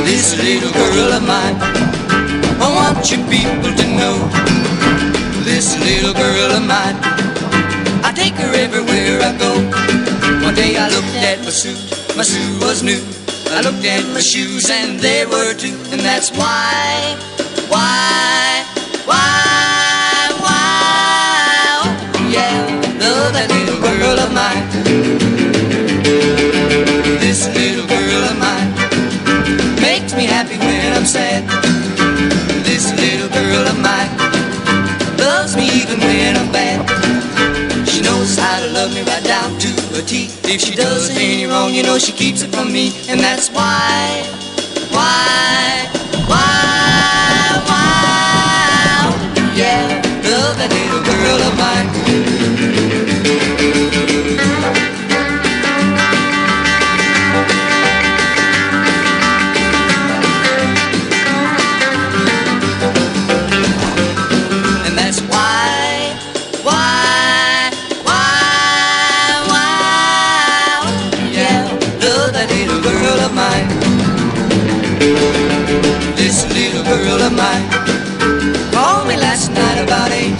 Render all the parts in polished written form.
This little girl of mine, I want you people to know. This little girl of mine, I take her everywhere I go. One day I looked at my suit was new. I looked at my shoes and they were too. And that's why, oh yeah, love that little girl of mine. This little girl of mine makes me happy when I'm sad. This little girl of mine loves me even when I'm bad. She knows how to love me right down to a T. If she does any wrong, you know she keeps it from me. And that's why, yeah, love that little girl of mine. And that's why, yeah, love that little girl of mine. This little girl of mine called me last night about 8.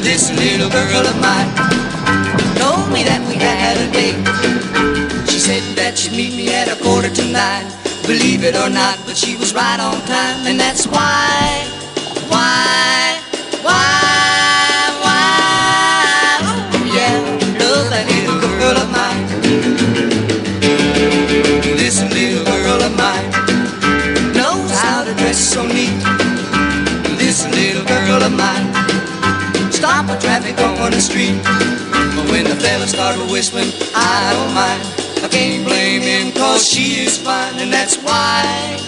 This little girl of mine told me that we had a date. She said that she'd meet me at 8:45. Believe it or not, but she was right on time. And that's why, yeah, love that little girl of mine. This little girl of mine knows how to dress so neat. This little girl of mine stop the traffic on the street. But when the fellas start whistling, I don't mind. I can't blame him, cause she is fine. And that's why,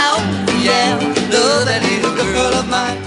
oh yeah, love that little girl of mine.